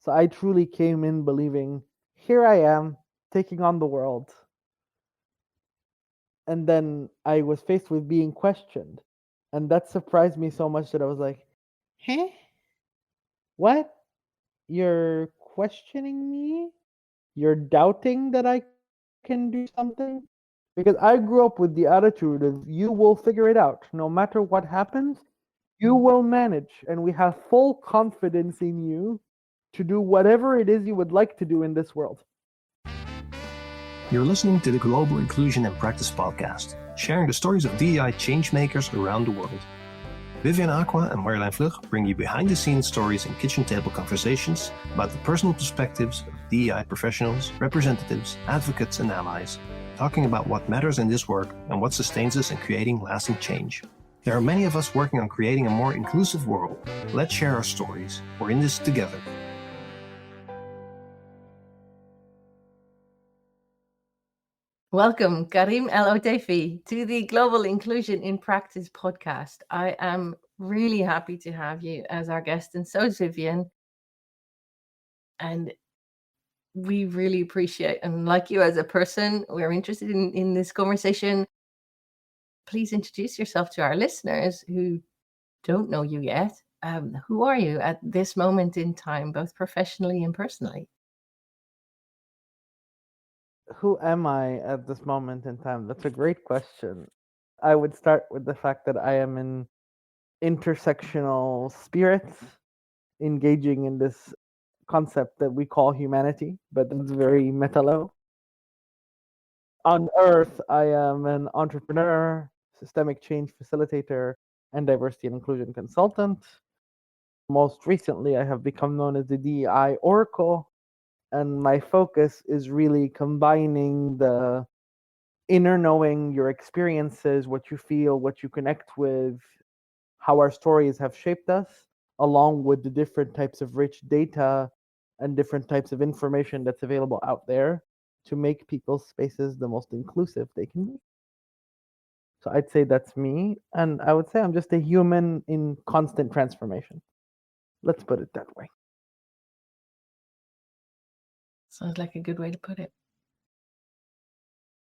So I truly came in believing, here I am, taking on the world. And then I was faced with being questioned. And that surprised me so much that I was like, huh? What? You're questioning me? You're doubting that I can do something? Because I grew up with the attitude of you will figure it out. No matter what happens, you will manage. And we have full confidence in you to do whatever it is you would like to do in this world. You're listening to the Global Inclusion in Practice podcast, sharing the stories of DEI changemakers around the world. Vivian Aqua and Marjolein Vlug bring you behind-the-scenes stories and kitchen table conversations about the personal perspectives of DEI professionals, representatives, advocates, and allies, talking about what matters in this work and what sustains us in creating lasting change. There are many of us working on creating a more inclusive world. Let's share our stories. We're in this together. Welcome, Karim El Oteify, to the Global Inclusion in Practice podcast. I am really happy to have you as our guest, and so is Vivian. And we really appreciate and like you as a person. We're interested in this conversation. Please introduce yourself to our listeners who don't know you yet. Who are you at this moment in time, both professionally and personally? Who am I at this moment in time? That's a great question. I would start with the fact that I am an intersectional spirit engaging in this concept that we call humanity, but it's very meta level. On Earth, I am an entrepreneur, systemic change facilitator, and diversity and inclusion consultant. Most recently, I have become known as the DEI Oracle, and my focus is really combining the inner knowing, your experiences, what you feel, what you connect with, how our stories have shaped us, along with the different types of rich data and different types of information that's available out there to make people's spaces the most inclusive they can be. So I'd say that's me. And I would say I'm just a human in constant transformation. Let's put it that way. Sounds like a good way to put it.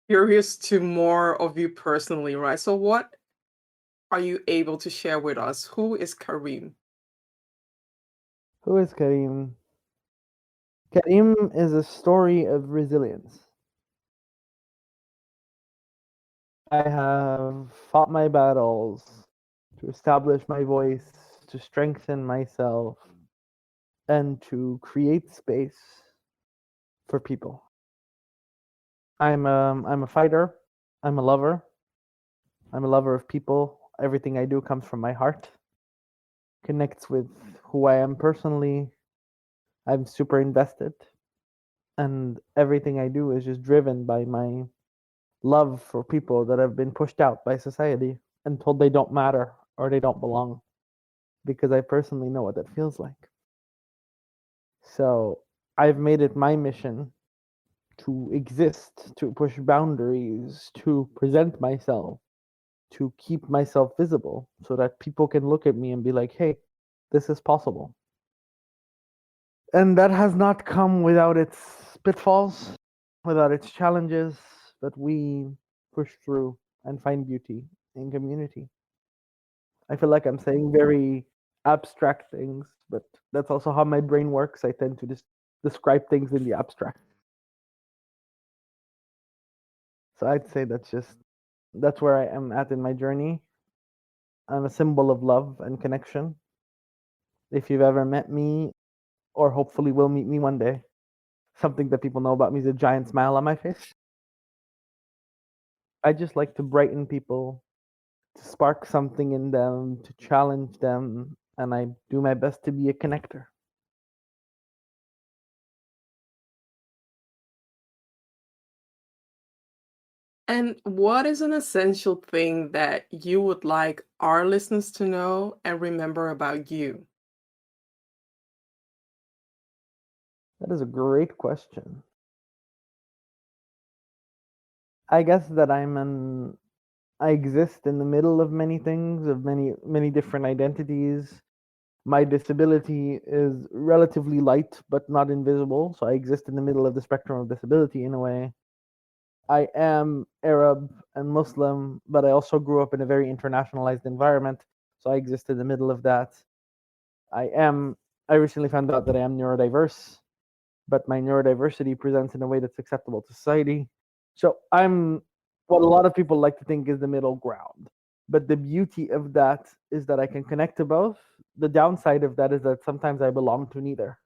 Curious to more of you personally, right? So what are you able to share with us? Who is Karim? Who is Karim? Karim is a story of resilience. I have fought my battles to establish my voice, to strengthen myself, and to create space for people. I'm a fighter. I'm a lover. I'm a lover of people. Everything I do comes from my heart, connects with who I am personally. I'm super invested, and everything I do is just driven by my love for people that have been pushed out by society and told they don't matter or they don't belong, because I personally know what that feels like. So I've made it my mission to exist, to push boundaries, to present myself, to keep myself visible so that people can look at me and be like, hey, this is possible. And that has not come without its pitfalls, without its challenges, but we push through and find beauty in community. I feel like I'm saying very abstract things, but that's also how my brain works. I tend to just describe things in the abstract. So I'd say that's where I am at in my journey. I'm a symbol of love and connection. If you've ever met me, or hopefully will meet me one day, something that people know about me is a giant smile on my face. I just like to brighten people, to spark something in them, to challenge them, and I do my best to be a connector. And what is an essential thing that you would like our listeners to know and remember about you? That is a great question. I guess that I exist in the middle of many things, of many different identities. My disability is relatively light but not invisible, so I exist in the middle of the spectrum of disability in a way. I am Arab and Muslim, but I also grew up in a very internationalized environment, so I exist in the middle of that. I recently found out that I am neurodiverse, but my neurodiversity presents in a way that's acceptable to society. So I'm what a lot of people like to think is the middle ground. But the beauty of that is that I can connect to both. The downside of that is that sometimes I belong to neither.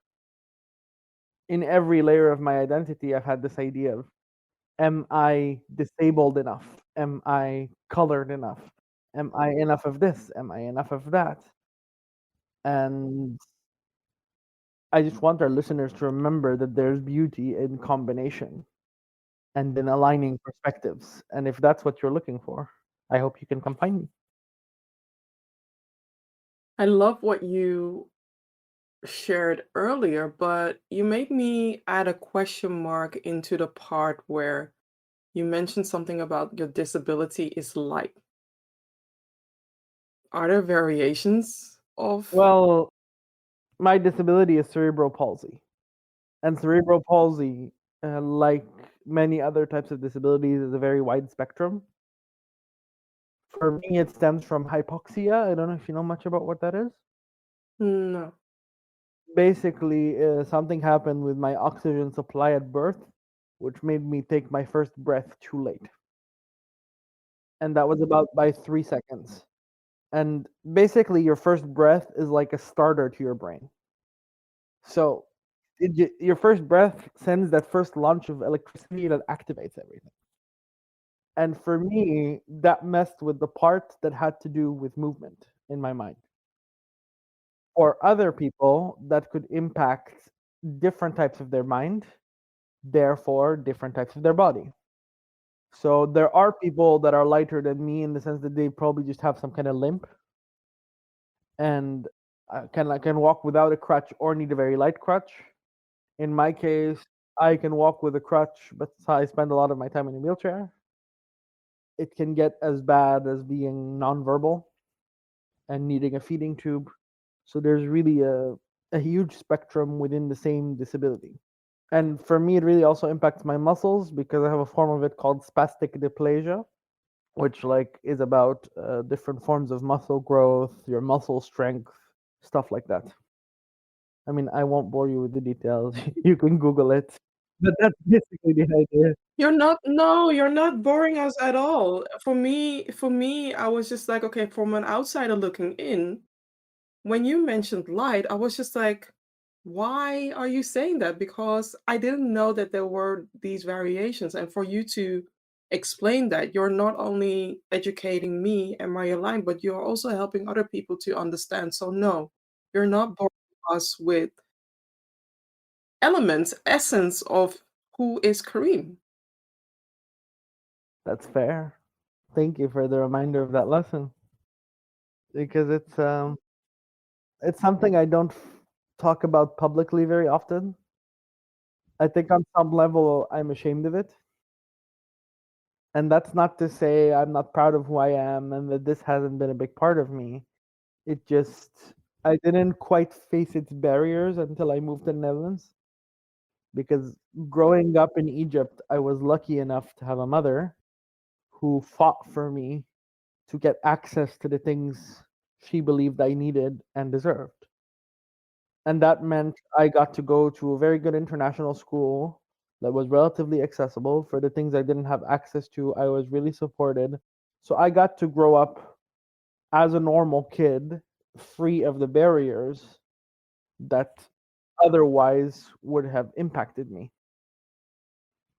In every layer of my identity, I've had this idea of, am I disabled enough? Am I colored enough? Am I enough of this? Am I enough of that? And I just want our listeners to remember that there's beauty in combination and in aligning perspectives. And if that's what you're looking for, I hope you can come find me. I love what you shared earlier, but you made me add a question mark into the part where you mentioned something about your disability is light. Are there variations of? Well, my disability is cerebral palsy. And cerebral palsy, like many other types of disabilities, is a very wide spectrum. For me, it stems from hypoxia. I don't know if you know much about what that is. No. Basically, something happened with my oxygen supply at birth, which made me take my first breath too late. And that was about by 3 seconds. And basically, your first breath is like a starter to your brain. So your first breath sends that first launch of electricity that activates everything. And for me, that messed with the part that had to do with movement in my mind. For other people, that could impact different types of their mind, therefore, different types of their body. So there are people that are lighter than me in the sense that they probably just have some kind of limp and can walk without a crutch or need a very light crutch. In my case, I can walk with a crutch, but I spend a lot of my time in a wheelchair. It can get as bad as being nonverbal and needing a feeding tube. So there's really a huge spectrum within the same disability. And for me, it really also impacts my muscles because I have a form of it called spastic dysplasia, which like is about different forms of muscle growth, your muscle strength, stuff like that. I mean, I won't bore you with the details. You can Google it. But that's basically the idea. You're not boring us at all. For me, I was just like, okay, from an outsider looking in, when you mentioned light, I was just like, why are you saying that? Because I didn't know that there were these variations. And for you to explain that, you're not only educating me and my line, but you're also helping other people to understand. So no, you're not boring us with elements, essence of who is Kareem. That's fair. Thank you for the reminder of that lesson because it's something I don't talk about publicly very often. I think on some level I'm ashamed of it. And that's not to say I'm not proud of who I am and that this hasn't been a big part of me. It just I didn't quite face its barriers until I moved to the Netherlands. Because growing up in Egypt, I was lucky enough to have a mother who fought for me to get access to the things she believed I needed and deserved. And that meant I got to go to a very good international school that was relatively accessible. For the things I didn't have access to, I was really supported. So I got to grow up as a normal kid, free of the barriers that otherwise would have impacted me.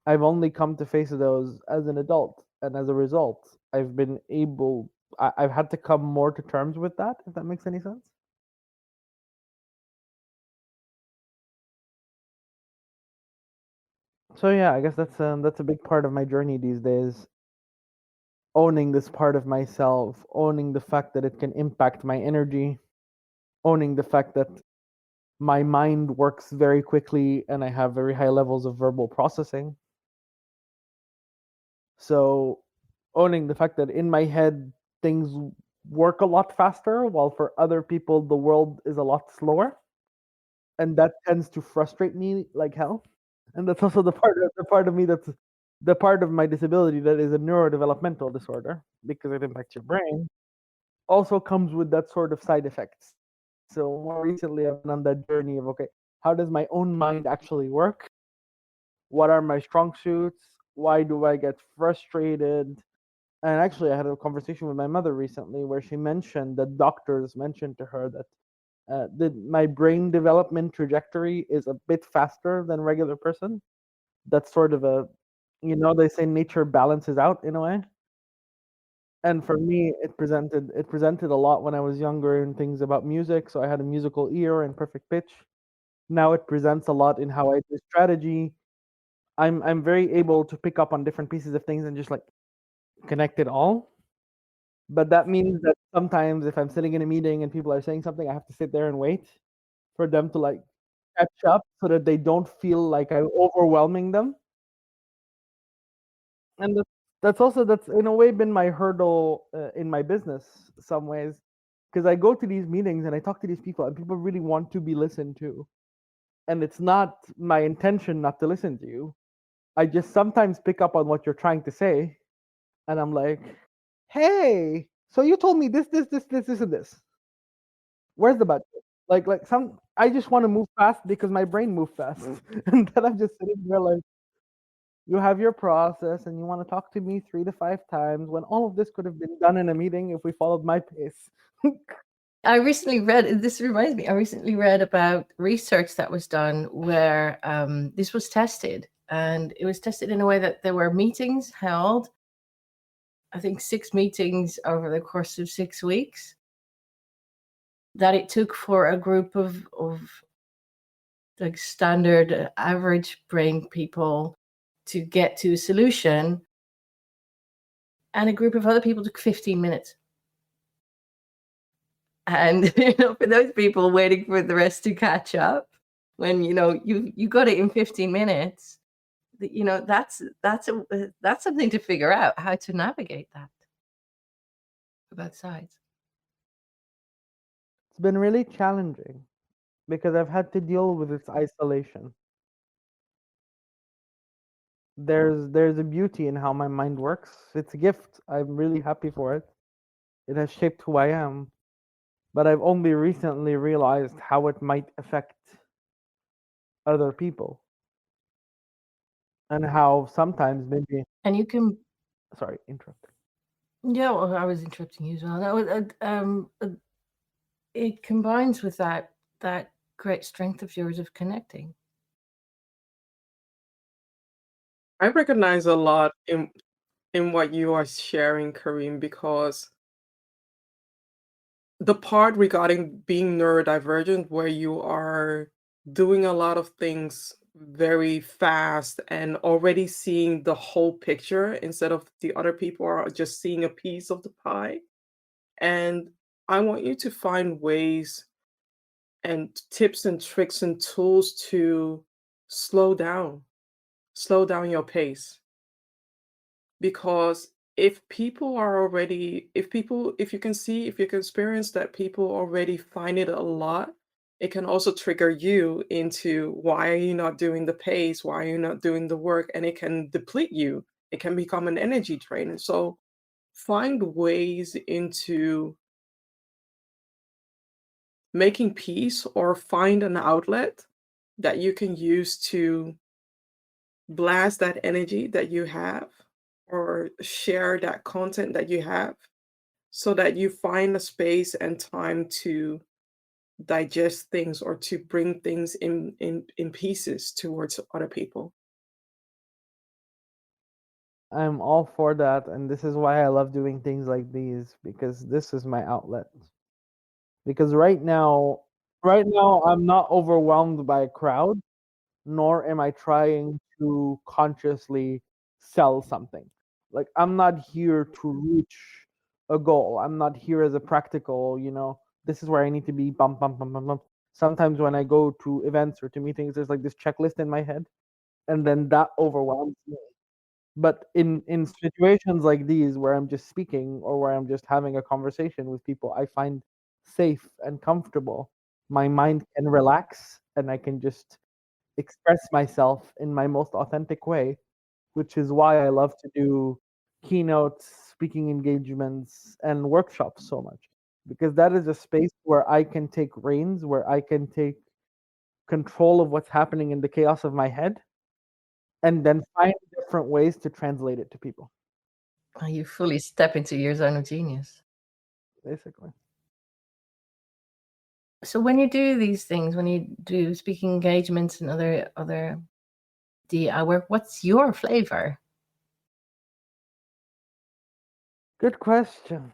I've only come to face those as an adult, and as a result, I've had to come more to terms with that, if that makes any sense. So yeah, I guess that's a big part of my journey these days. Owning this part of myself, owning the fact that it can impact my energy, owning the fact that my mind works very quickly and I have very high levels of verbal processing. So owning the fact that in my head things work a lot faster, while for other people the world is a lot slower, and that tends to frustrate me like hell. And that's also the part of me that's the part of my disability that is a neurodevelopmental disorder, because it impacts your brain, also comes with that sort of side effects. So more recently, I've been on that journey of, okay, how does my own mind actually work? What are my strong suits? Why do I get frustrated? And actually, I had a conversation with my mother recently where she mentioned that doctors mentioned to her that my brain development trajectory is a bit faster than regular person. That's sort of a, they say nature balances out in a way. And for me, it presented a lot when I was younger in things about music. So I had a musical ear and perfect pitch. Now it presents a lot in how I do strategy. I'm very able to pick up on different pieces of things and just like connect it all. But that means that sometimes if I'm sitting in a meeting and people are saying something, I have to sit there and wait for them to like catch up so that they don't feel like I'm overwhelming them. And that's in a way been my hurdle in my business some ways, because I go to these meetings and I talk to these people and people really want to be listened to, and it's not my intention not to listen to you. I just sometimes pick up on what you're trying to say, and I'm like, hey, so you told me this and this. Where's the budget? I just want to move fast because my brain moves fast. And then I'm just sitting there like, you have your process and you want to talk to me 3 to 5 times when all of this could have been done in a meeting if we followed my pace. I recently read about research that was done where this was tested, and it was tested in a way that there were meetings held, I think 6 meetings over the course of 6 weeks, that it took for a group of like standard average brain people to get to a solution, and a group of other people took 15 minutes. And for those people waiting for the rest to catch up, when you got it in 15 minutes, that's something to figure out how to navigate that for both sides. It's been really challenging because I've had to deal with its isolation. There's a beauty in how my mind works. It's a gift. I'm really happy for it. It has shaped who I am. But I've only recently realized how it might affect other people. And how sometimes maybe And you can, sorry, interrupt. yeah, well, I was interrupting you as well. It combines with that great strength of yours of connecting. I recognize a lot in what you are sharing, Karim, because the part regarding being neurodivergent, where you are doing a lot of things very fast and already seeing the whole picture instead of the other people are just seeing a piece of the pie. And I want you to find ways and tips and tricks and tools to slow down, slow down your pace. Because if people are already, if you can see, if you can experience that people already find it a lot, it can also trigger you into why are you not doing the pace? Why are you not doing the work? And it can deplete you. It can become an energy drain. And so find ways into making peace, or find an outlet that you can use to blast that energy that you have, or share that content that you have, so that you find a space and time to digest things or to bring things in pieces towards other people. I'm all for that, and this is why I love doing things like these, because this is my outlet. Because right now I'm not overwhelmed by a crowd, nor am I trying to consciously sell something. Like, I'm not here to reach a goal. I'm not here as a practical, this is where I need to be, bump, bump, bump, bump, bump. Sometimes when I go to events or to meetings, there's like this checklist in my head, and then that overwhelms me. But in situations like these where I'm just speaking or where I'm just having a conversation with people I find safe and comfortable, my mind can relax and I can just express myself in my most authentic way, which is why I love to do keynotes, speaking engagements, and workshops so much. Because that is a space where I can take reins, where I can take control of what's happening in the chaos of my head, and then find different ways to translate it to people, You fully step into your zone of genius. basically. So when you do these things, when you do speaking engagements and other DEI work, what's your flavor? Good question.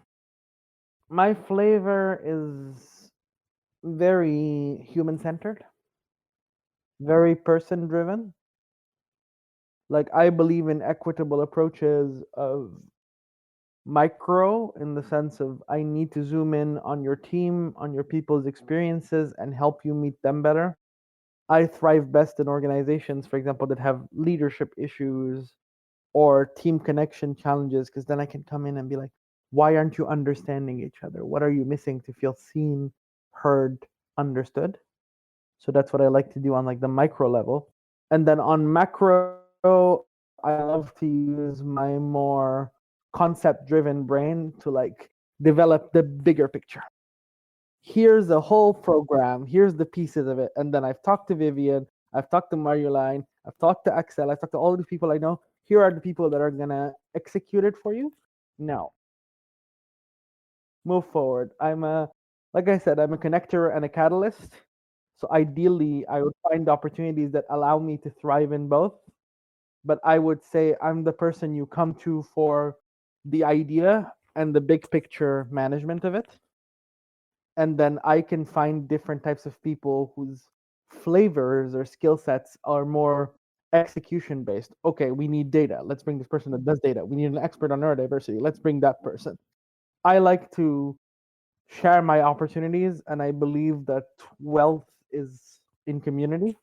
My flavor is very human centered, very person driven. Like, I believe in equitable approaches of micro, in the sense of I need to zoom in on your team, on your people's experiences, and help you meet them better. I thrive best in organizations, for example, that have leadership issues or team connection challenges, because then I can come in and be like, why aren't you understanding each other? What are you missing to feel seen, heard, understood? So that's what I like to do on like the micro level. And then on macro, I love to use my more concept driven brain to like develop the bigger picture. Here's a whole program, here's the pieces of it. And then I've talked to Vivian, I've talked to Marjolein, I've talked to Axel, I've talked to all the people I know. Here are the people that are gonna execute it for you. Now, move forward. Like I said, I'm a connector and a catalyst. So ideally, I would find opportunities that allow me to thrive in both. But I would say I'm the person you come to for the idea and the big picture management of it. And then I can find different types of people whose flavors or skill sets are more execution based. Okay, we need data. Let's bring this person that does data. We need an expert on neurodiversity. Let's bring that person. I like to share my opportunities, and I believe that wealth is in community.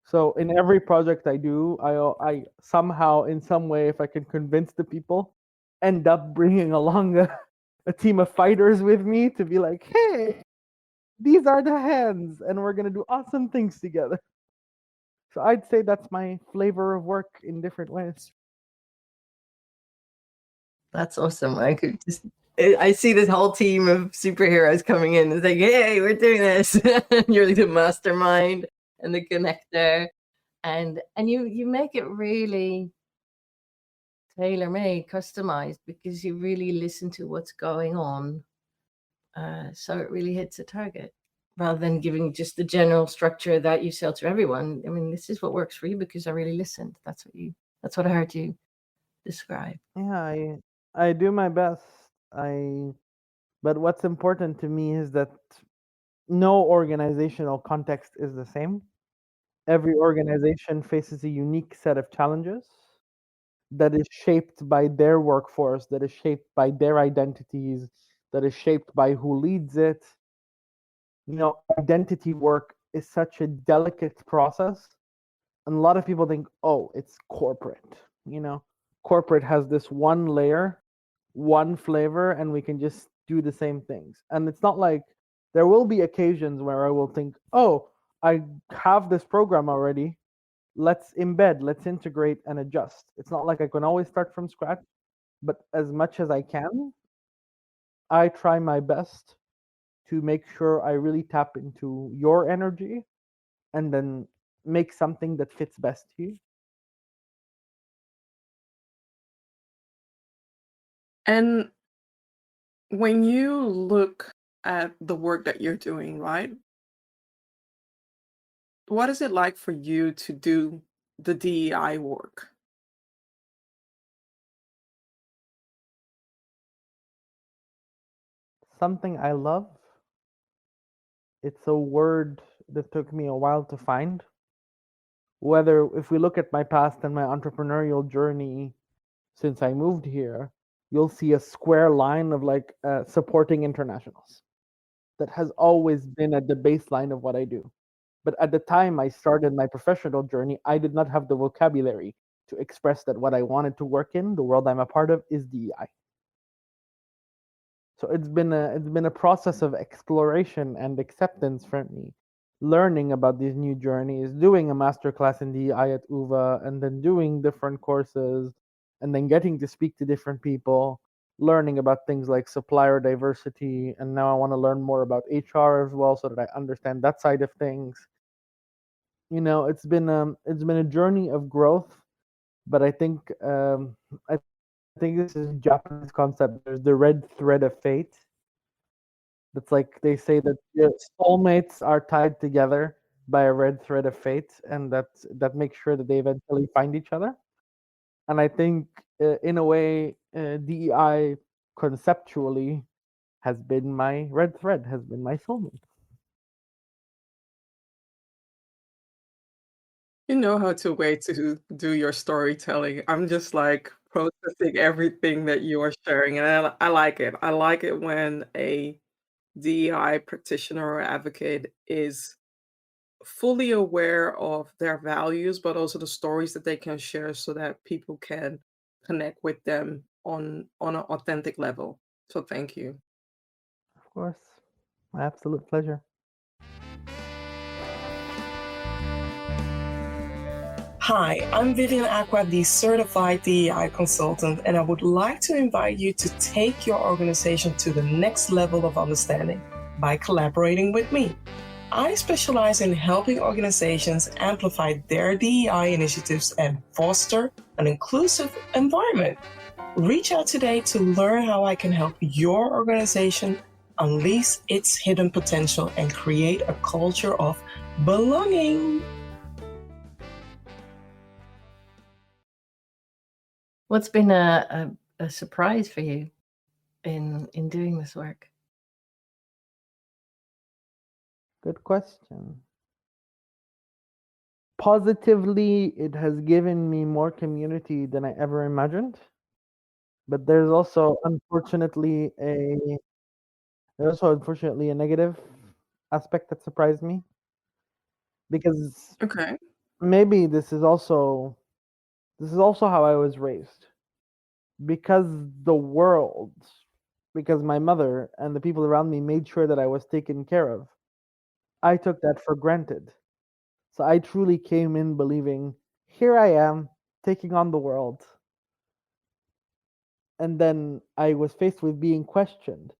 So in every project I do, I somehow, in some way, if I can convince the people, end up bringing along a team of fighters with me to be like, hey, these are the hands, and we're gonna do awesome things together. So I'd say that's my flavor of work in different ways. That's awesome. I see this whole team of superheroes coming in and saying, hey, we're doing this. And you're like the mastermind and the connector. And you make it really tailor-made, customized, because you really listen to what's going on. So it really hits a target rather than giving just the general structure that you sell to everyone. I mean, this is what works for you because I really listened. That's what I heard you describe. Yeah, I do my best. But what's important to me is that no organizational context is the same. Every organization faces a unique set of challenges that is shaped by their workforce, that is shaped by their identities, that is shaped by who leads it. Identity work is such a delicate process. And a lot of people think, oh, it's corporate. Corporate has this one layer, one flavor, and we can just do the same things. And it's not like there will be occasions where I will think, oh, I have this program already. Let's embed, let's integrate and adjust. It's not like I can always start from scratch, but as much as I can, I try my best to make sure I really tap into your energy and then make something that fits best to you. And when you look at the work that you're doing, right? What is it like for you to do the DEI work? Something I love. It's a word that took me a while to find. Whether, if we look at my past and my entrepreneurial journey since I moved here, you'll see a square line of like supporting internationals. That has always been at the baseline of what I do. But at the time I started my professional journey, I did not have the vocabulary to express that what I wanted to work in, the world I'm a part of, is DEI. So it's been a process of exploration and acceptance for me, learning about these new journeys, doing a masterclass in DEI at UVA, and then doing different courses, and then getting to speak to different people, learning about things like supplier diversity, and now I want to learn more about HR as well, so that I understand that side of things. It's been a journey of growth, but I think this is a Japanese concept. There's the red thread of fate. That's like they say that your soulmates are tied together by a red thread of fate, and that makes sure that they eventually find each other. And I think, in a way, DEI conceptually has been my red thread, has been my soulmate. You know how to wait to do your storytelling. I'm just like processing everything that you are sharing, and I like it. I like it when a DEI practitioner or advocate is fully aware of their values, but also the stories that they can share so that people can connect with them on an authentic level. So thank you. Of course, my absolute pleasure. Hi, I'm Vivian Aqua, the certified DEI consultant, and I would like to invite you to take your organization to the next level of understanding by collaborating with me. I specialize in helping organizations amplify their DEI initiatives and foster an inclusive environment. Reach out today to learn how I can help your organization unleash its hidden potential and create a culture of belonging. What's been a surprise for you in doing this work? Good question. Positively, it has given me more community than I ever imagined. But there's also unfortunately a negative aspect that surprised me, because Okay. maybe this is also how I was raised. Because my mother and the people around me made sure that I was taken care of, I took that for granted. So I truly came in believing, here I am, taking on the world. And then I was faced with being questioned.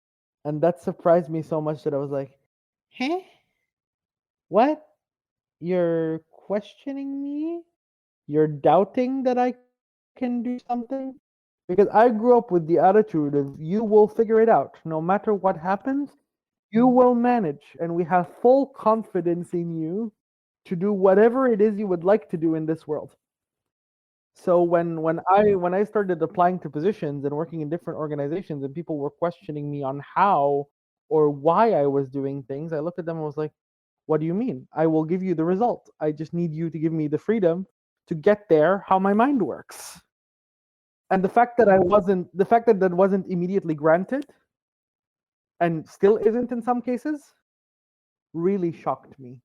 And that surprised me so much that I was like, huh? What? You're questioning me? You're doubting that I can do something? Because I grew up with the attitude of, you will figure it out. No matter what happens, you will manage. And we have full confidence in you to do whatever it is you would like to do in this world. So when I started applying to positions and working in different organizations, and people were questioning me on how or why I was doing things, I looked at them and was like, what do you mean? I will give you the result. I just need you to give me the freedom to get there how my mind works. And the fact that that wasn't immediately granted, and still isn't in some cases, really shocked me.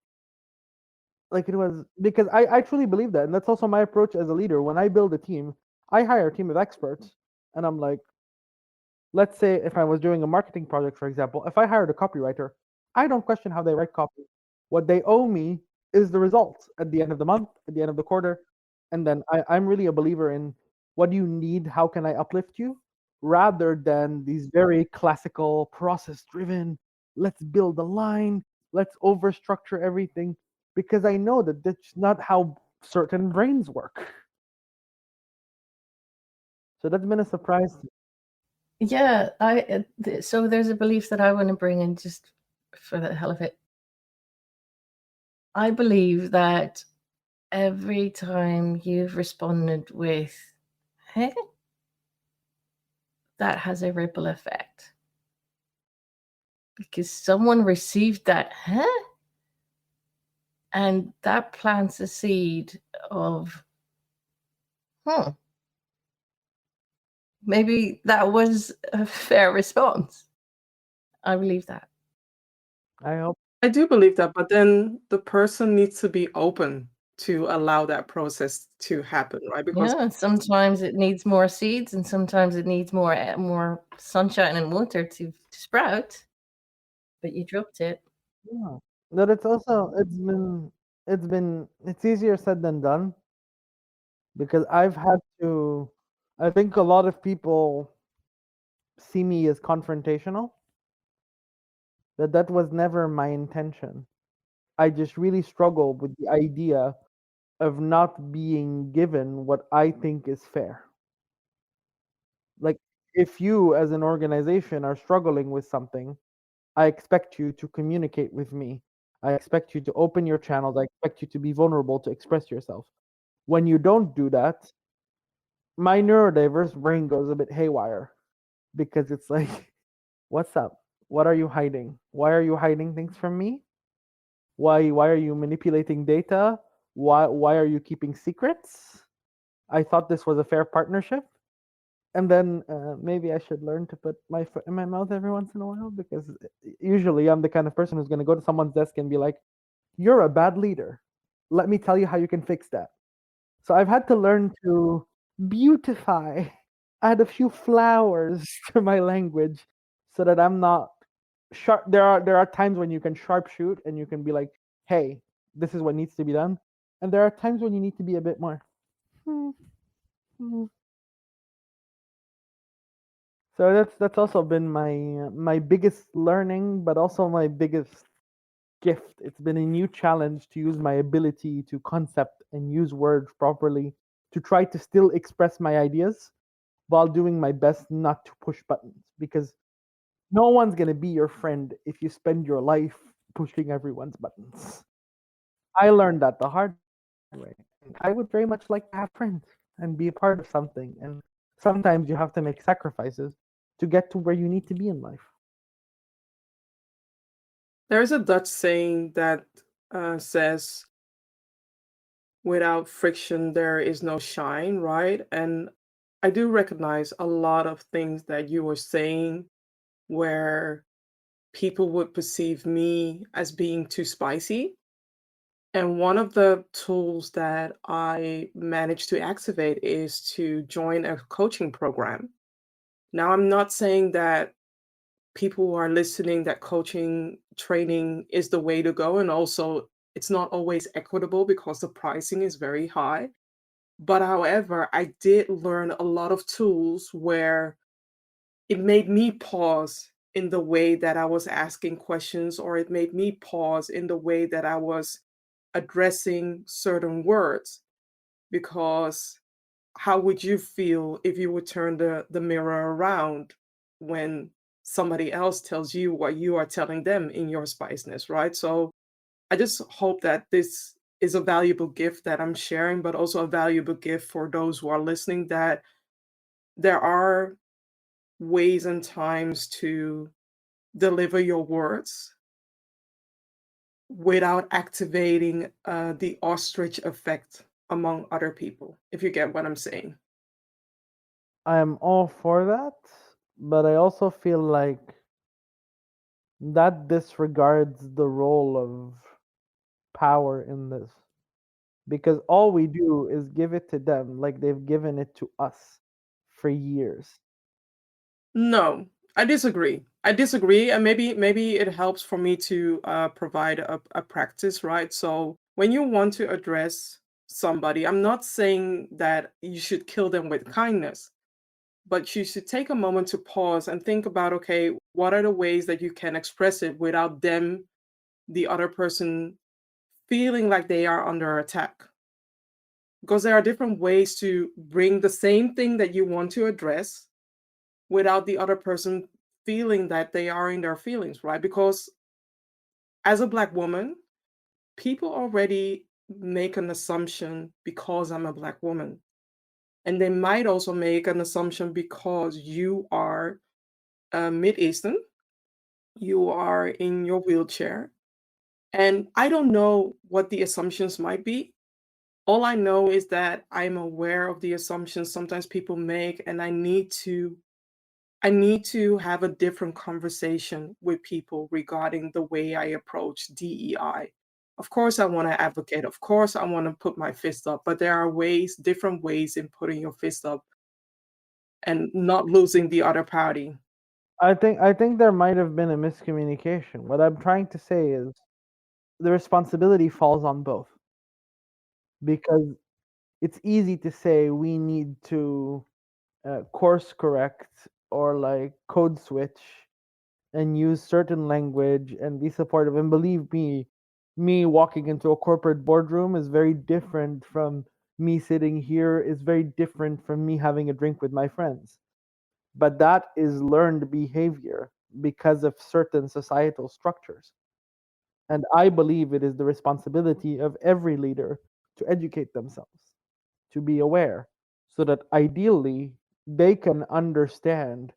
Like, it was because I truly believe that, and that's also my approach as a leader. When I build a team, I hire a team of experts, and I'm like, let's say if I was doing a marketing project, for example, if I hired a copywriter, I don't question how they write copy. What they owe me is the results at the end of the month, at the end of the quarter. And then I'm really a believer in, what do you need? How can I uplift you? Rather than these very classical process driven, let's build a line, let's overstructure everything, because I know that that's not how certain brains work. So that's been a surprise. Yeah, so there's a belief that I want to bring in just for the hell of it. I believe that every time you've responded with, hey, that has a ripple effect. Because someone received that, huh? And that plants a seed of, maybe that was a fair response. I believe that. I hope. I do believe that, but then the person needs to be open to allow that process to happen, right? Because Yeah, sometimes it needs more seeds, and sometimes it needs more sunshine and water to sprout. But you dropped it. Yeah. But it's also it's easier said than done because I think a lot of people see me as confrontational, but that was never my intention. I just really struggle with the idea of not being given what I think is fair. Like, if you as an organization are struggling with something, I expect you to communicate with me. I expect you to open your channels. I expect you to be vulnerable to express yourself. When you don't do that, my neurodiverse brain goes a bit haywire because it's like, what's up? What are you hiding? Why are you hiding things from me? Why are you manipulating data? Why are you keeping secrets? I thought this was a fair partnership. And then maybe I should learn to put my foot in my mouth every once in a while because usually I'm the kind of person who's going to go to someone's desk and be like, "You're a bad leader. Let me tell you how you can fix that." So I've had to learn to beautify, add a few flowers to my language so that I'm not sharp. There are times when you can sharpshoot and you can be like, "Hey, this is what needs to be done," and there are times when you need to be a bit more. "Hmm, hmm." So that's also been my biggest learning, but also my biggest gift. It's been a new challenge to use my ability to concept and use words properly to try to still express my ideas while doing my best not to push buttons because no one's going to be your friend if you spend your life pushing everyone's buttons. I learned that the hard way. I would very much like to have friends and be a part of something. And sometimes you have to make sacrifices to get to where you need to be in life. there's a Dutch saying that says, without friction, there is no shine, right? And I do recognize a lot of things that you were saying where people would perceive me as being too spicy. And one of the tools that I managed to activate is to join a coaching program. Now, I'm not saying that people who are listening that coaching training is the way to go. And also, it's not always equitable because the pricing is very high. But however, I did learn a lot of tools where it made me pause in the way that I was asking questions, or it made me pause in the way that I was addressing certain words. Because how would you feel if you would turn the mirror around when somebody else tells you what you are telling them in your spiciness, right? So I just hope that this is a valuable gift that I'm sharing, but also a valuable gift for those who are listening, that there are ways and times to deliver your words without activating the ostrich effect among other people, if you get what I'm saying. I am all for that, but I also feel like that disregards the role of power in this because all we do is give it to them like they've given it to us for years. No, I disagree. I disagree, and maybe it helps for me to provide a practice, right? So when you want to address somebody, I'm not saying that you should kill them with kindness, but you should take a moment to pause and think about, okay, what are the ways that you can express it without them, the other person, feeling like they are under attack? Because there are different ways to bring the same thing that you want to address without the other person feeling that they are in their feelings, right? Because as a Black woman, people already make an assumption because I'm a Black woman. And they might also make an assumption because you are Mid Eastern, you are in your wheelchair. And I don't know what the assumptions might be. All I know is that I'm aware of the assumptions sometimes people make, and I need to have a different conversation with people regarding the way I approach DEI. Of course, I want to advocate. Of course, I want to put my fist up. But there are different ways in putting your fist up and not losing the other party. I think there might have been a miscommunication. What I'm trying to say is the responsibility falls on both, because it's easy to say we need to course correct or like code switch and use certain language and be supportive. And believe me walking into a corporate boardroom is very different from me sitting here, is very different from me having a drink with my friends. But that is learned behavior because of certain societal structures. And I believe it is the responsibility of every leader to educate themselves, to be aware, so that ideally they can understand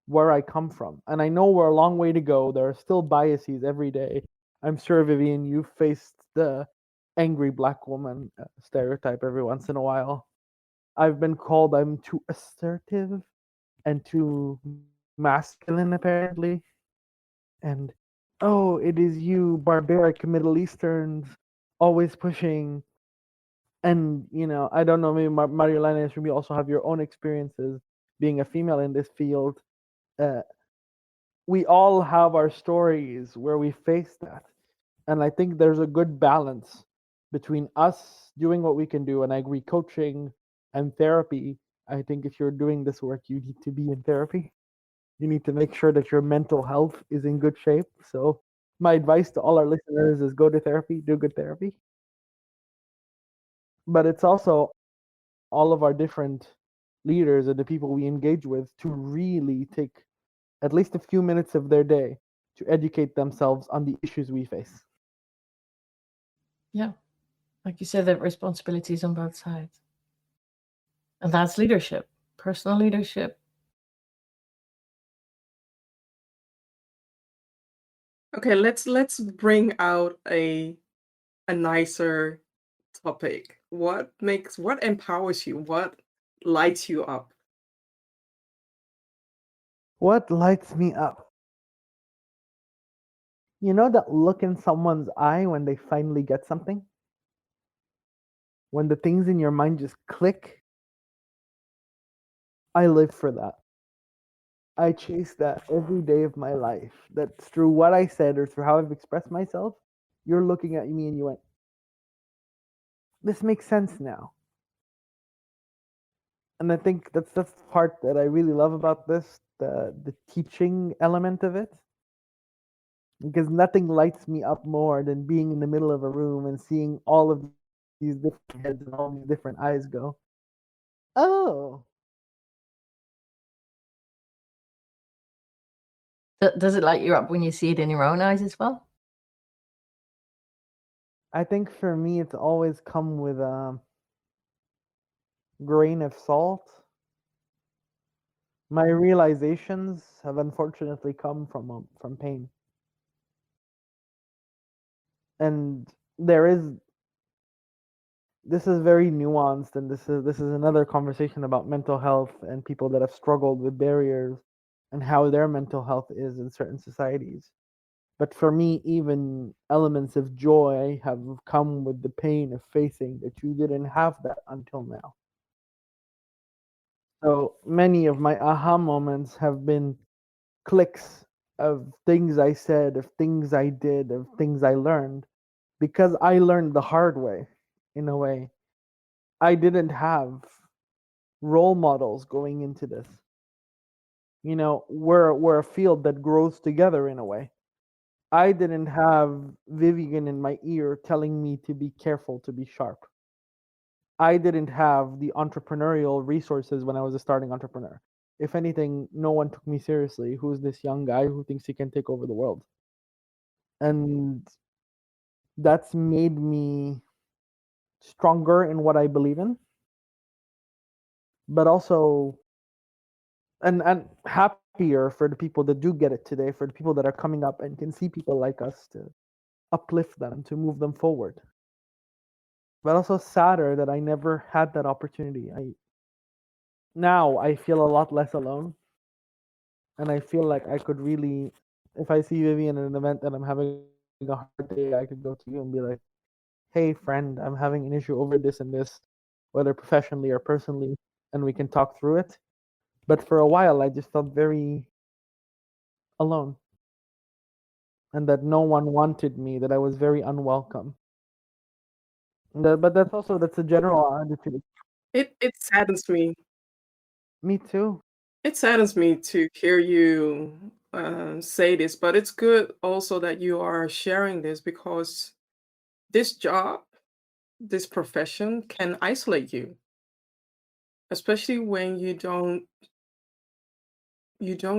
where I come from. And I know we're a long way to go. There are still biases every day. I'm sure, Vivian, you faced the angry black woman stereotype every once in a while. I've been called I'm too assertive and too masculine, apparently. And oh, it is you, barbaric Middle Easterns, always pushing. And I don't know, maybe Marielena and Shumi also have your own experiences being a female in this field. Uh, we all have our stories where we face that, and I think there's a good balance between us doing what we can do. And I agree, coaching and therapy. I think if you're doing this work, you need to be in therapy. You need to make sure that your mental health is in good shape. So my advice to all our listeners is go to therapy, do good therapy. But it's also all of our different leaders and the people we engage with to really take at least a few minutes of their day to educate themselves on the issues we face. Yeah. Like you said, that responsibility is on both sides. And that's leadership, personal leadership. Okay, let's bring out a nicer topic. What empowers you? What lights you up? What lights me up? You know that look in someone's eye when they finally get something? When the things in your mind just click? I live for that. I chase that every day of my life. That's through what I said or through how I've expressed myself. You're looking at me and you went, this makes sense now. And I think that's the part that I really love about this, the teaching element of it. Because nothing lights me up more than being in the middle of a room and seeing all of these different heads and all these different eyes go, oh. Does it light you up when you see it in your own eyes as well? I think for me, it's always come with a grain of salt. My realizations have unfortunately come from pain. And this is very nuanced, and this is another conversation about mental health and people that have struggled with barriers and how their mental health is in certain societies. But for me, even elements of joy have come with the pain of facing that you didn't have that until now. So many of my aha moments have been clicks of things I said, of things I did, of things I learned, because I learned the hard way, in a way. I didn't have role models going into this. We're a field that grows together in a way. I didn't have Vivian in my ear telling me to be careful, to be sharp. I didn't have the entrepreneurial resources when I was a starting entrepreneur. If anything, no one took me seriously. Who's this young guy who thinks he can take over the world? And that's made me stronger in what I believe in, but also and happier for the people that do get it today, for the people that are coming up and can see people like us, to uplift them, to move them forward. But also sadder that I never had that opportunity. Now I feel a lot less alone, and I feel like I could really, if I see Vivian at an event and I'm having a hard day, I could go to you and be like, hey, friend, I'm having an issue over this and this, whether professionally or personally, and we can talk through it. But for a while, I just felt very alone, and that no one wanted me, that I was very unwelcome. But that's a general attitude. It saddens me. Me too. It saddens me to hear you say this, but it's good also that you are sharing this because this job, this profession can isolate you, especially when you don't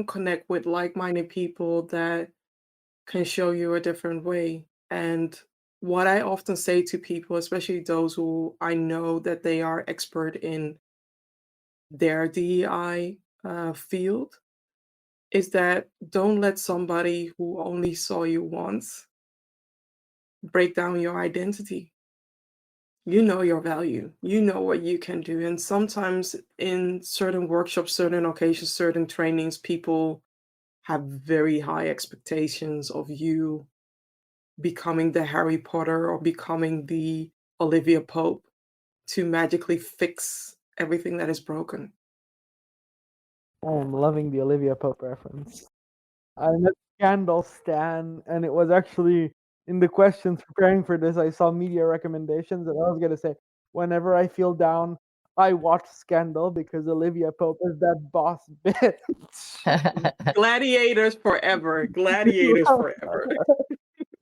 connect with like-minded people that can show you a different way. And what I often say to people, especially those who I know that they are expert in their DEI field, is that don't let somebody who only saw you once break down your identity. You know your value. You know what you can do. And sometimes in certain workshops, certain occasions, certain trainings, people have very high expectations of you becoming the Harry Potter or becoming the Olivia Pope to magically fix everything that is broken. I'm loving the Olivia Pope reference. I met Scandal Stan, and it was actually in the questions preparing for this. I saw media recommendations, and I was gonna say, whenever I feel down, I watch Scandal because Olivia Pope is that boss bitch. Gladiators forever. Gladiators forever.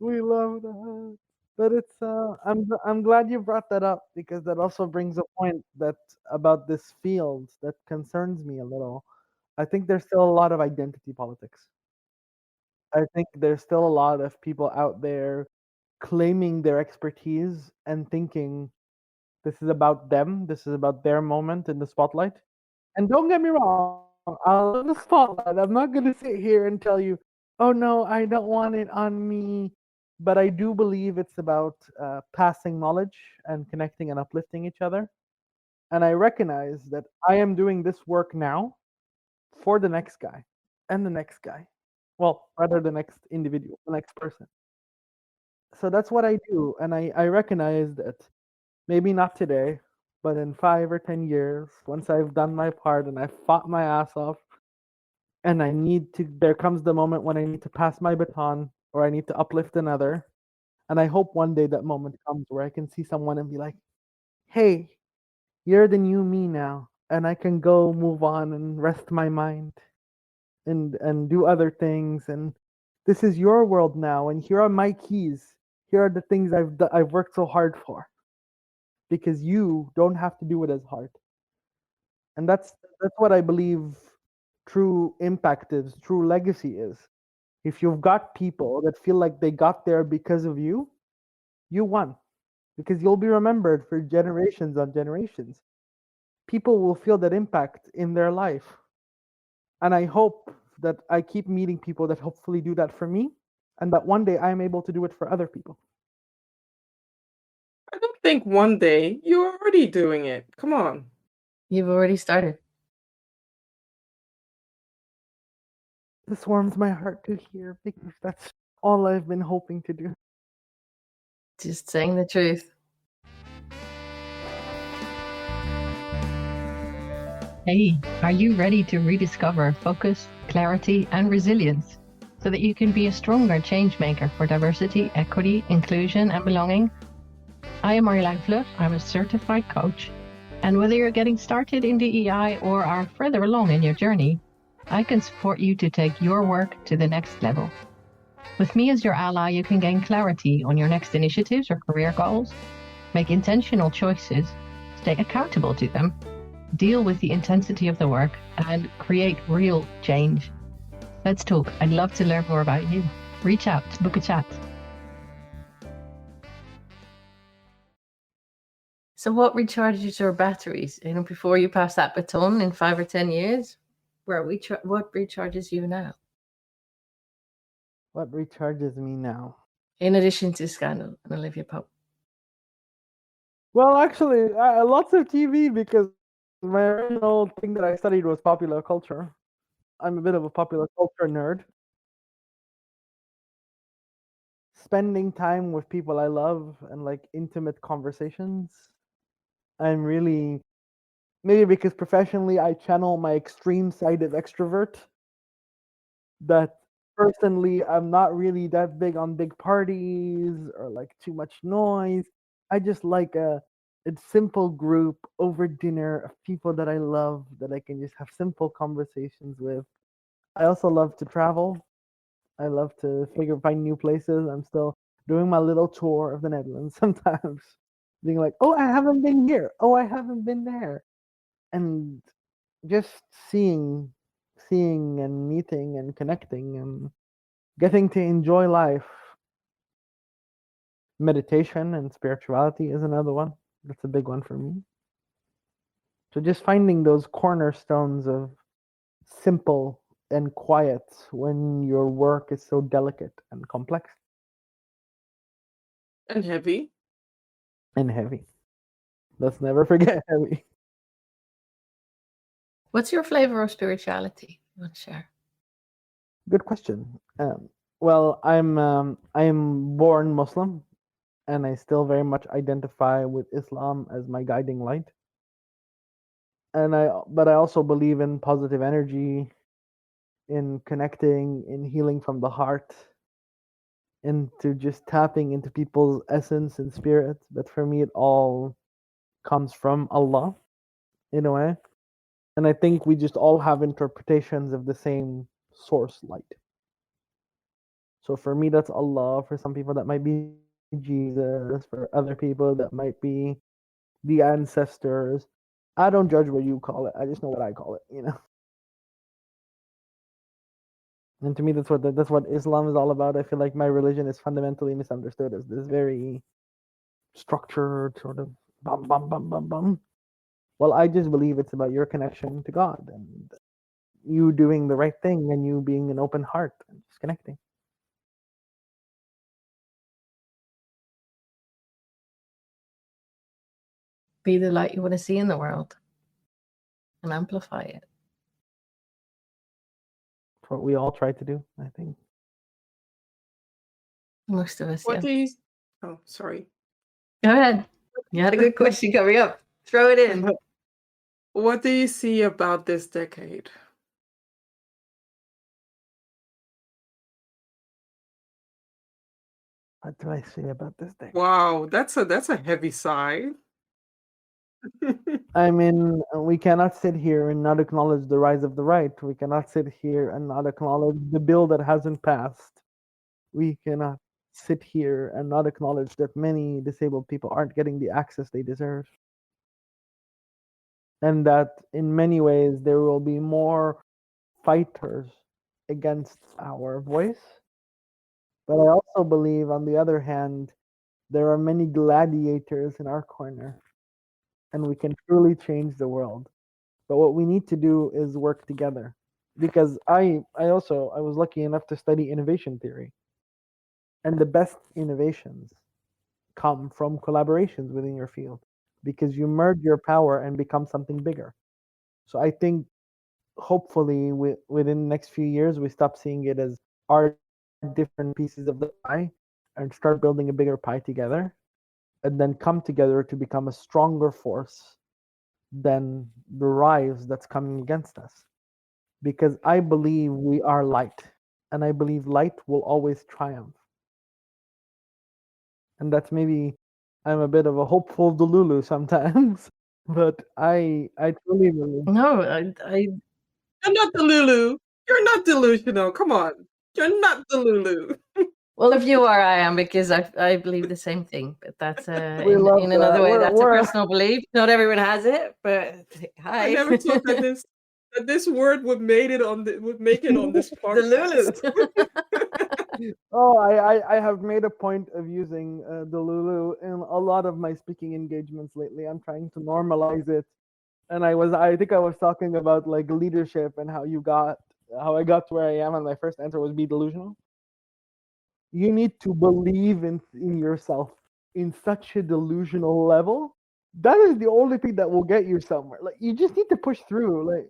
We love that. But it's I'm glad you brought that up because that also brings a point that about this field that concerns me a little. I think there's still a lot of identity politics. I think there's still a lot of people out there claiming their expertise and thinking this is about them, this is about their moment in the spotlight. And don't get me wrong, I love the spotlight. I'm not going to sit here and tell you, oh no, I don't want it on me. But I do believe it's about passing knowledge and connecting and uplifting each other. And I recognize that I am doing this work now for the next guy and the next guy. Well, rather the next individual, the next person. So that's what I do. And I recognize that maybe not today, but in 5 or 10 years, once I've done my part and I've fought my ass off, and there comes the moment when I need to pass my baton or I need to uplift another. And I hope one day that moment comes where I can see someone and be like, hey, you're the new me now. And I can go move on and rest my mind and do other things. And this is your world now. And here are my keys. Here are the things I've worked so hard for because you don't have to do it as hard. And that's what I believe true impact is, true legacy is. If you've got people that feel like they got there because of you, you won. Because you'll be remembered for generations on generations. People will feel that impact in their life. And I hope that I keep meeting people that hopefully do that for me, and that one day I'm able to do it for other people. I don't think one day you're already doing it. Come on. You've already started. This warms my heart to hear because that's all I've been hoping to do. Just saying the truth. Hey, are you ready to rediscover focus, clarity, and resilience so that you can be a stronger change maker for diversity, equity, inclusion, and belonging? I am Marjolein Vlug. I'm a certified coach. And whether you're getting started in DEI or are further along in your journey, I can support you to take your work to the next level. With me as your ally, you can gain clarity on your next initiatives or career goals, make intentional choices, stay accountable to them, deal with the intensity of the work, and create real change. Let's talk. I'd love to learn more about you. Reach out, book a chat. So what recharges your batteries? Before you pass that baton in 5 or 10 years, what recharges you now? What recharges me now? In addition to Scandal and Olivia Pope. Well, actually, lots of TV because my original thing that I studied was popular culture. I'm a bit of a popular culture nerd. spending time with people I love and like intimate conversations. I'm really, maybe because professionally I channel my extreme side of extrovert, that personally I'm not really that big on big parties or like too much noise. I just like a simple group over dinner of people that I love, that I can just have simple conversations with. I also love to travel. I love to find new places. I'm still doing my little tour of the Netherlands sometimes, being like, oh, I haven't been here. Oh, I haven't been there. And just seeing and meeting and connecting and getting to enjoy life. Meditation and spirituality is another one. That's a big one for me. So just finding those cornerstones of simple and quiet when your work is so delicate and complex And heavy. and heavy. Let's never forget heavy. What's your flavor of spirituality? You want to share? Good question. Well, I'm born Muslim, and I still very much identify with Islam as my guiding light. But I also believe in positive energy, in connecting, in healing from the heart, into just tapping into people's essence and spirit. But for me, it all comes from Allah in a way. And I think we just all have interpretations of the same source light. So for me, that's Allah. For some people, that might be Jesus. For other people, that might be the ancestors. I don't judge what you call it. I just know what I call it, you know. And to me, that's what Islam is all about. I feel like my religion is fundamentally misunderstood as this very structured sort of bum bum bum bum bum. Well, I just believe it's about your connection to God and you doing the right thing and you being an open heart and just connecting. Be the light you want to see in the world and amplify it. That's what we all try to do, I think. Most of us, What yeah. do you? Oh, sorry. Go ahead. You had a good question coming up. Throw it in. What do you see about this decade? What do I say about this thing? Wow, that's a heavy sigh. I mean, we cannot sit here and not acknowledge the rise of the right. We cannot sit here and not acknowledge the bill that hasn't passed. We cannot sit here and not acknowledge that many disabled people aren't getting the access they deserve. And that in many ways there will be more fighters against our voice. But I also believe, on the other hand, there are many gladiators in our corner, and we can truly change the world. But what we need to do is work together. Because I was lucky enough to study innovation theory. And the best innovations come from collaborations within your field, because you merge your power and become something bigger. So I think hopefully within the next few years, we stop seeing it as our different pieces of the pie and start building a bigger pie together, and then come together to become a stronger force than the rise that's coming against us. Because I believe we are light, and I believe light will always triumph. And that's maybe, I'm a bit of a hopeful Delulu sometimes, but I truly believe. No, You're not Delulu. You're not delusional. Come on. You're not Delulu. well, if you are, I am, because I believe the same thing. But that's We love in another that. way. That's a We're personal belief. Not everyone has it, but hi. I never thought that this word would make it on this The podcast. Lulu. Oh, I have made a point of using the Lulu in a lot of my speaking engagements lately. I'm trying to normalize it, and I think I was talking about like leadership and how I got to where I am, and my first answer was be delusional. You need to believe in yourself in such a delusional level. That is the only thing that will get you somewhere. Like, you just need to push through. Like,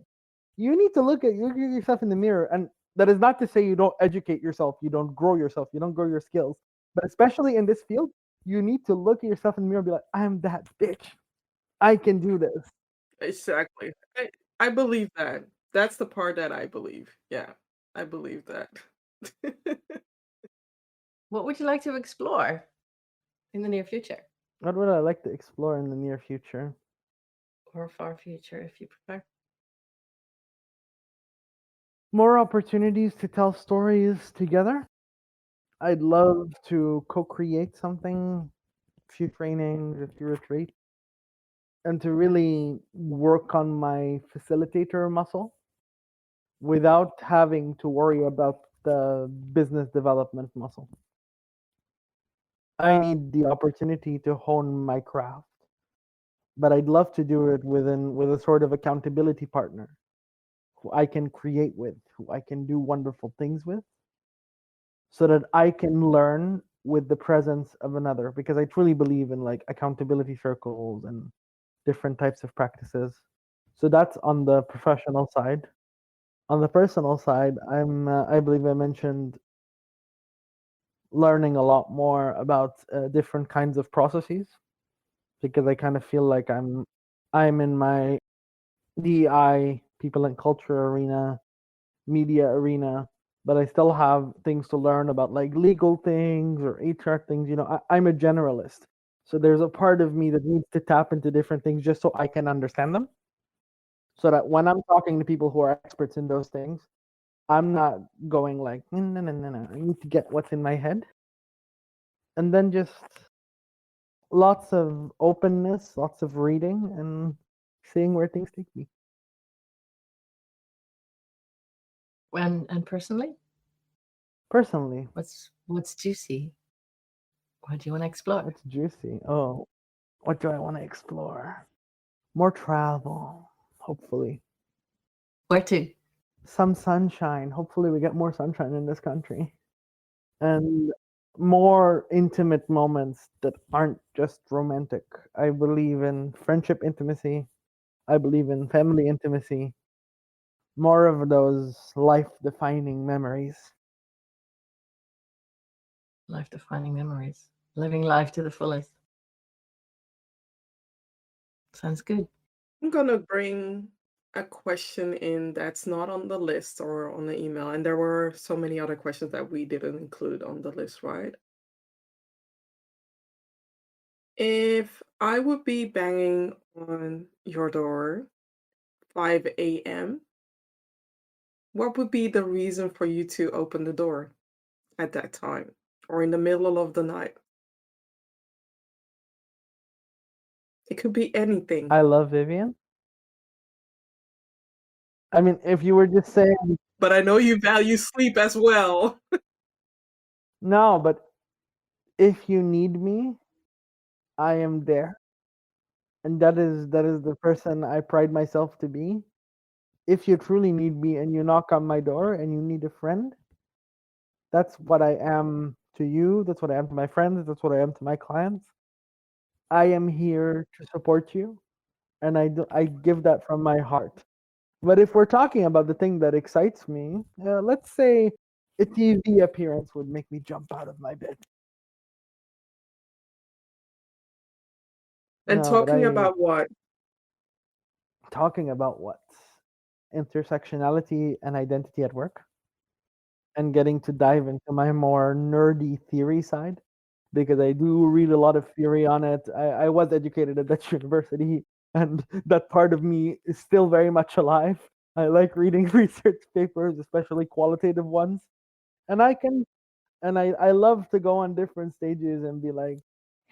you need to look at yourself in the mirror, and that is not to say you don't educate yourself, you don't grow yourself, you don't grow your skills. But especially in this field, you need to look at yourself in the mirror and be like, I'm that bitch. I can do this. Exactly. I believe that. That's the part that I believe. Yeah, I believe that. What would you like to explore in the near future What would I like to explore in the near future? or far future, if you prefer? More opportunities to tell stories together. I'd love to co-create something, a few trainings, a few retreats, and to really work on my facilitator muscle without having to worry about the business development muscle. I need the opportunity to hone my craft, but I'd love to do it with a sort of accountability partner who I can create with, who I can do wonderful things with, so that I can learn with the presence of another. Because I truly believe in like accountability circles and different types of practices. So that's on the professional side. On the personal side, I believe I mentioned learning a lot more about different kinds of processes, because I kind of feel like I'm in my DEI, people and culture arena, media arena, but I still have things to learn about like legal things or HR things. I'm a generalist. So there's a part of me that needs to tap into different things just so I can understand them. So that when I'm talking to people who are experts in those things, I'm not going like, no, no, no, no, no. I need to get what's in my head. And then just lots of openness, lots of reading, and seeing where things take me. And personally, Personally, what's juicy? What do you want to explore? what's juicy? Oh, what do I want to explore? More travel, hopefully. Where to? Some sunshine. Hopefully, we get more sunshine in this country. And more intimate moments that aren't just romantic. I believe in friendship intimacy. I believe in family intimacy. More of those life defining memories. Life-defining memories. Living life to the fullest. Sounds good. I'm gonna bring a question in that's not on the list or on the email, and there were so many other questions that we didn't include on the list, right? If I would be banging on your door 5 a.m., what would be the reason for you to open the door at that time or in the middle of the night? It could be anything. I love Vivian. I mean, if you were just saying, But I know you value sleep as well. no, but if you need me, I am there. And that is the person I pride myself to be. If you truly need me and you knock on my door and you need a friend, that's what I am to you. That's what I am to my friends. That's what I am to my clients. I am here to support you, and I give that from my heart. But if we're talking about the thing that excites me, let's say a TV appearance would make me jump out of my bed. And No, but talking about what? talking about what? Intersectionality and identity at work, and getting to dive into my more nerdy theory side, because I do read a lot of theory on it. I was educated at Dutch University, and that part of me is still very much alive. I like reading research papers, especially qualitative ones. And I love to go on different stages and be like,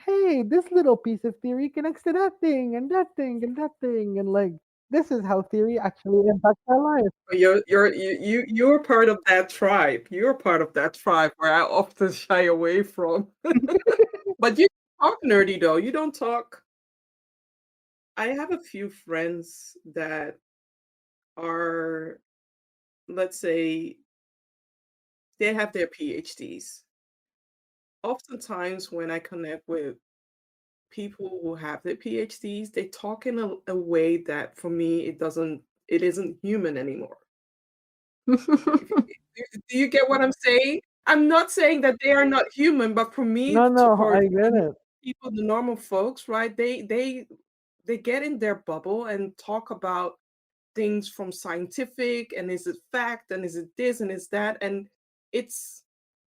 hey, this little piece of theory connects to that thing and that thing and that thing, and like this is how theory actually impacts our life. You're part of that tribe. You're part of that tribe where I often shy away from. But you talk nerdy though. You don't talk. I have a few friends that are, let's say, they have their PhDs. Oftentimes, when I connect with people who have their PhDs, they talk in a way that for me it isn't human anymore. Do you get what I'm saying? I'm not saying that they are not human, but for me, No, for I get the it. people, the normal folks, right? They get in their bubble and talk about things from scientific, and is it fact, and is it this, and is that, and it's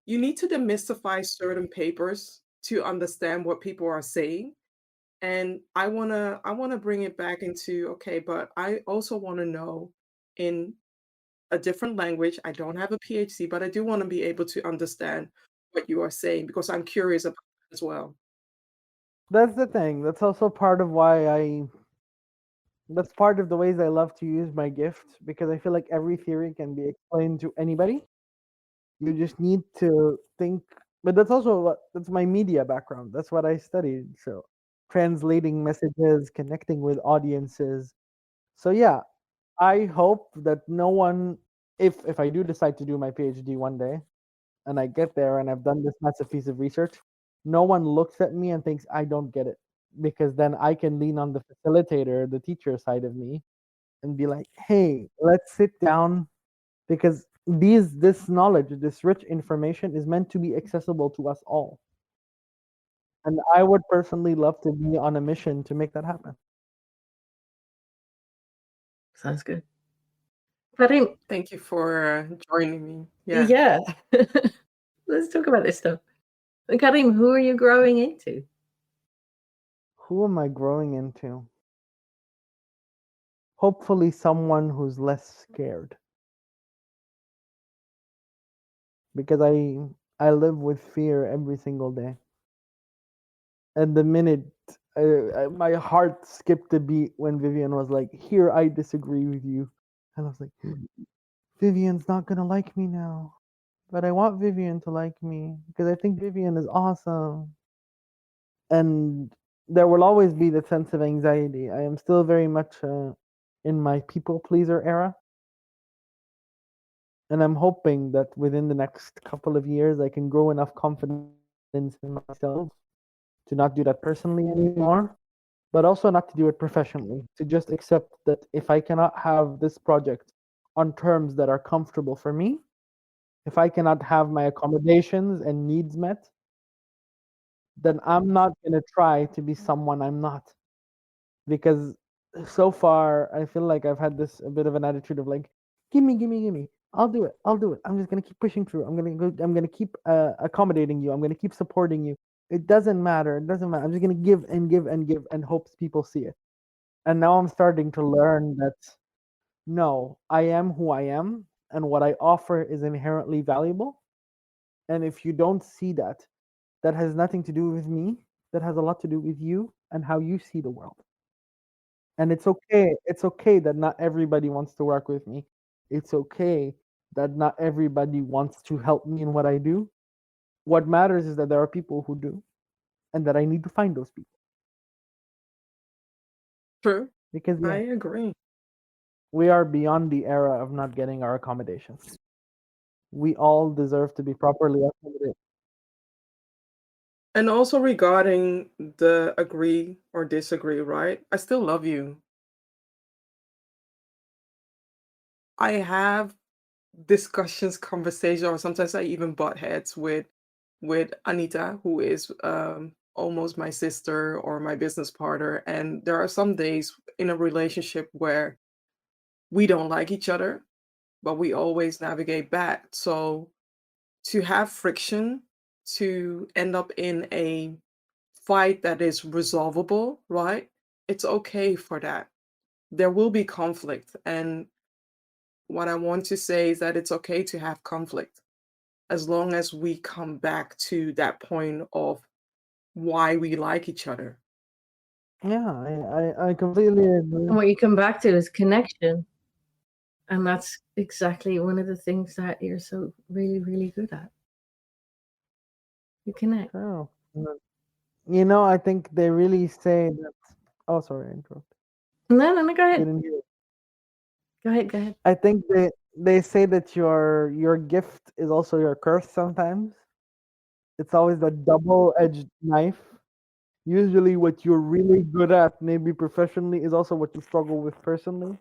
you need to demystify certain papers to understand what people are saying. And I wanna bring it back into, okay, but I also wanna know in a different language. I don't have a PhD, but I do want to be able to understand what you are saying because I'm curious about it as well. That's the thing. That's also part of why that's part of the ways I love to use my gift, because I feel like every theory can be explained to anybody. You just need to think. But that's my media background. That's what I studied. So translating messages, connecting with audiences. So yeah, I hope that no one, if I do decide to do my PhD one day, and I get there and I've done this massive piece of research, no one looks at me and thinks I don't get it, because then I can lean on the facilitator, the teacher side of me, and be like, "Hey, let's sit down, because this knowledge, this rich information is meant to be accessible to us all." And I would personally love to be on a mission to make that happen. Sounds good. Karim, Thank you for joining me. Yeah. yeah. Let's talk about this stuff. Karim, who are you growing into? Who am I growing into? Hopefully someone who's less scared, because I live with fear every single day. And the minute my heart skipped a beat when Vivian was like, "Here, I disagree with you," and I was like, "Vivian's not gonna like me now, but I want Vivian to like me because I think Vivian is awesome." And there will always be the sense of anxiety. I am still very much in my people pleaser era, and I'm hoping that within the next couple of years I can grow enough confidence in myself to not do that personally anymore, but also not to do it professionally, to just accept that if I cannot have this project on terms that are comfortable for me, if I cannot have my accommodations and needs met, then I'm not going to try to be someone I'm not. Because so far, I feel like I've had this a bit of an attitude of like, gimme, gimme, gimme. I'll do it. I'll do it. I'm just gonna keep pushing through. I'm gonna keep accommodating you. I'm gonna keep supporting you. It doesn't matter. It doesn't matter. I'm just gonna give and give and give and hopes people see it. And now I'm starting to learn that no, I am who I am, and what I offer is inherently valuable. And if you don't see that, that has nothing to do with me. That has a lot to do with you and how you see the world. And it's okay. It's okay that not everybody wants to work with me. It's okay that not everybody wants to help me in what I do. What matters is that there are people who do, and that I need to find those people. True. Because I yeah, agree. we are beyond the era of not getting our accommodations. We all deserve to be properly accommodated. And also regarding the agree or disagree, right? I still love you. I have discussions, conversations, or sometimes I even butt heads with Anita, who is almost my sister or my business partner. And there are some days in a relationship where we don't like each other, but we always navigate back. So to have friction, to end up in a fight that is resolvable, right? It's okay for that. There will be conflict. And what I want to say is that it's okay to have conflict as long as we come back to that point of why we like each other. Yeah, I completely agree. And what you come back to is connection. And that's exactly one of the things that you're so really, really good at. You connect. True. You know, I think they really say that. Oh, sorry, I interrupted. No, go ahead. Didn't hear. Go ahead, go ahead. I think they say that your gift is also your curse sometimes. It's always a double-edged knife. Usually what you're really good at, maybe professionally, is also what you struggle with personally.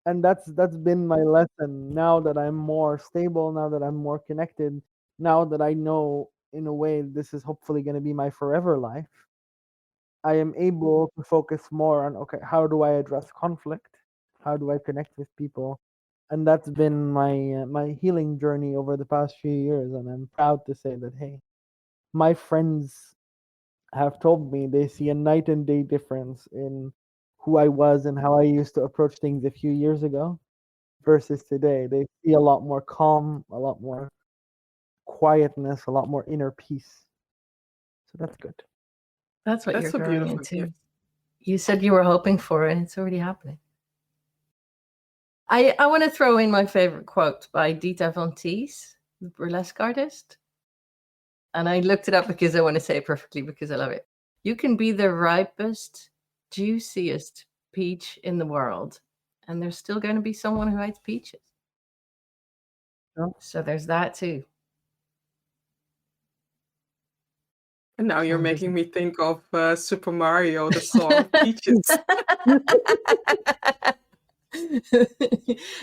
And that's been my lesson. Now that I'm more stable, now that I'm more connected, now that I know in a way this is hopefully going to be my forever life, I am able to focus more on, okay, how do I address conflict? How do I connect with people? And that's been my healing journey over the past few years. And I'm proud to say that, hey, my friends have told me they see a night and day difference in who I was and how I used to approach things a few years ago versus today. They see a lot more calm, a lot more quietness, a lot more inner peace. So that's good. That's what That's you're a growing beautiful into. gift. You said you were hoping for it, and it's already happening. I want to throw in my favorite quote by Dita Von Teese, the burlesque artist. And I looked it up because I want to say it perfectly because I love it. You can be the ripest, juiciest peach in the world, and there's still going to be someone who hates peaches. Yeah. So there's that too. And now you're Sounds like making me think of Super Mario, the song Peaches.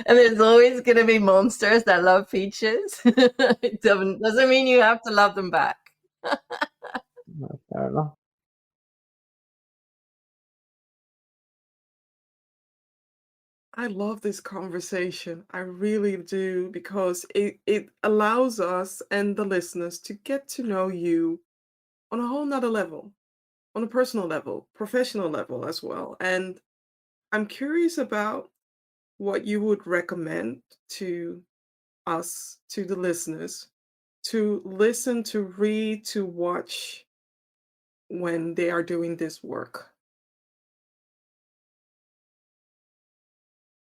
And there's always going to be monsters that love peaches. It doesn't mean you have to love them back. fair enough. I love this conversation. I really do, because it allows us and the listeners to get to know you on a whole nother level, on a personal level, professional level as well. And I'm curious about what you would recommend to us, to the listeners, to listen, to read, to watch when they are doing this work.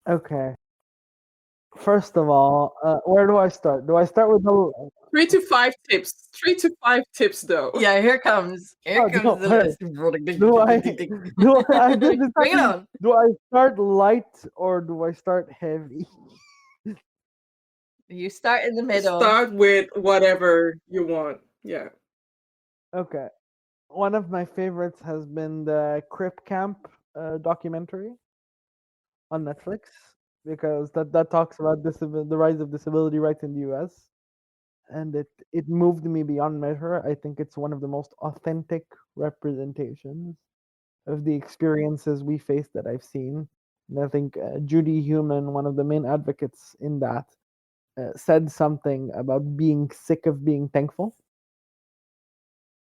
Okay. First of all, where do I start? Do I start with the 3 to 5 tips. 3 to 5 tips, though. Yeah, here comes no, the hey, list. do I did this Bring it happen? on. Do I start light or do I start heavy? You start in the middle. Start with whatever you want. Yeah. Okay. One of my favorites has been the Crip Camp documentary on Netflix, because that talks about the rise of disability rights in the US, and it moved me beyond measure. I think it's one of the most authentic representations of the experiences we face that I've seen. And I think Judy Human, one of the main advocates in that, said something about being sick of being thankful.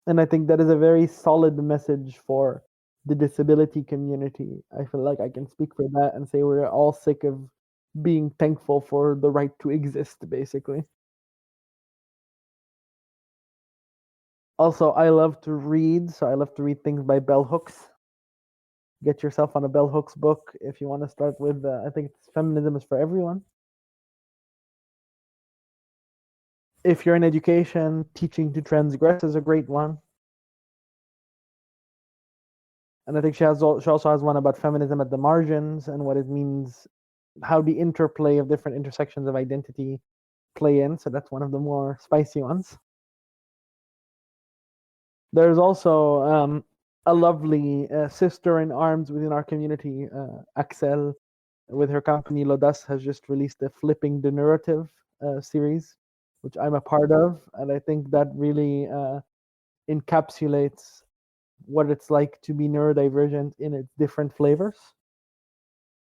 And I think that is a very solid message for the disability community. I feel like I can speak for that and say we're all sick of being thankful for the right to exist, basically. Also, I love to read, so I love to read things by bell hooks. Get yourself on a bell hooks book if you want to start with, I think it's Feminism is for Everyone. If you're in education, Teaching to Transgress is a great one. And I think she also has one about feminism at the margins and what it means, how the interplay of different intersections of identity play in. So that's one of the more spicy ones. There's also a lovely sister in arms within our community, Axel, with her company Lodas, has just released the Flipping the Narrative series, which I'm a part of. And I think that really encapsulates what it's like to be neurodivergent in its different flavors.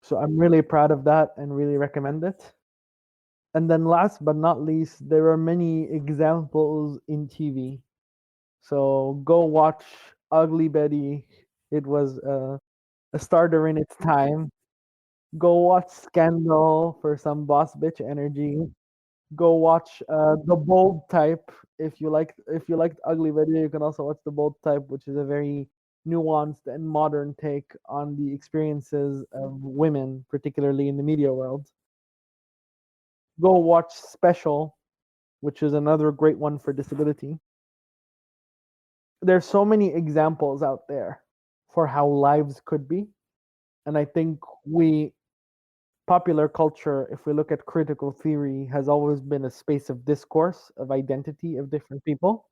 So I'm really proud of that and really recommend it. And then last but not least, there are many examples in TV. So go watch Ugly Betty. It was a starter in its time. Go watch Scandal for some boss bitch energy. Go watch The Bold Type. If you liked Ugly Betty, you can also watch The Bold Type, which is a very nuanced and modern take on the experiences of women, particularly in the media world. Go watch Special, which is another great one for disability. There's so many examples out there for how lives could be. And I think popular culture, if we look at critical theory, has always been a space of discourse, of identity of different people.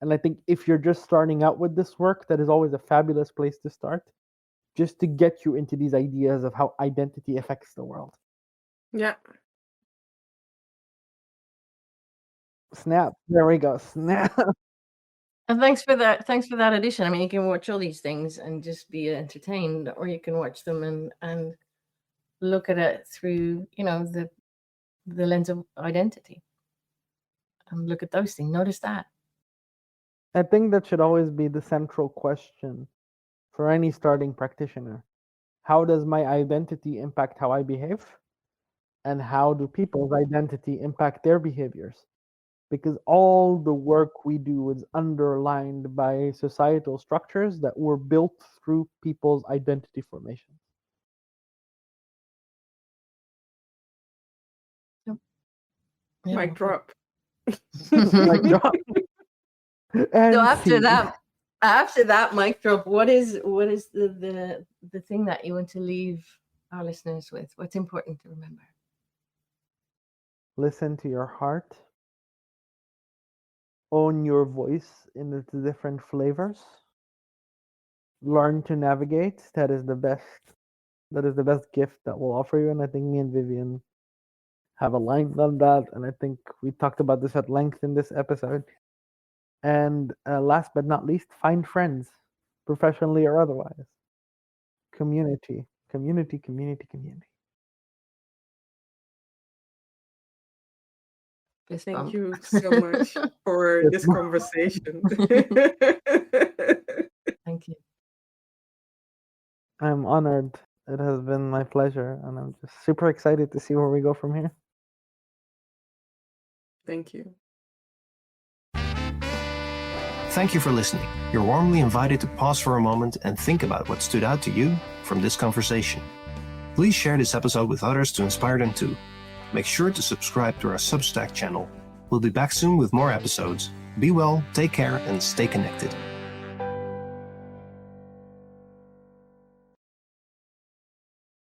And I think if you're just starting out with this work, that is always a fabulous place to start, just to get you into these ideas of how identity affects the world. Yeah. Snap. There we go. Snap. And thanks for that. Thanks for that addition. I mean, you can watch all these things and just be entertained, or you can watch them and look at it through, the lens of identity, and look at those things. Notice that. I think that should always be the central question for any starting practitioner. How does my identity impact how I behave? And how do people's identity impact their behaviors? Because all the work we do is underlined by societal structures that were built through people's identity formation. Yeah. Mic drop. Mic drop. And So after see. that mic drop, what is the thing that you want to leave our listeners with? What's important to remember? Listen to your heart. Own your voice in its different flavors. Learn to navigate. That is the best gift that we'll offer you. And I think me and Vivian have aligned on that. And I think we talked about this at length in this episode. And last but not least, find friends, professionally or otherwise. Community. Fist Thank bump. you so much for Fist this bump. conversation. Thank you. I'm honored. It has been my pleasure. And I'm just super excited to see where we go from here. Thank you. Thank you for listening. You're warmly invited to pause for a moment and think about what stood out to you from this conversation. Please share this episode with others to inspire them too. Make sure to subscribe to our Substack channel. We'll be back soon with more episodes. Be well, take care, and stay connected.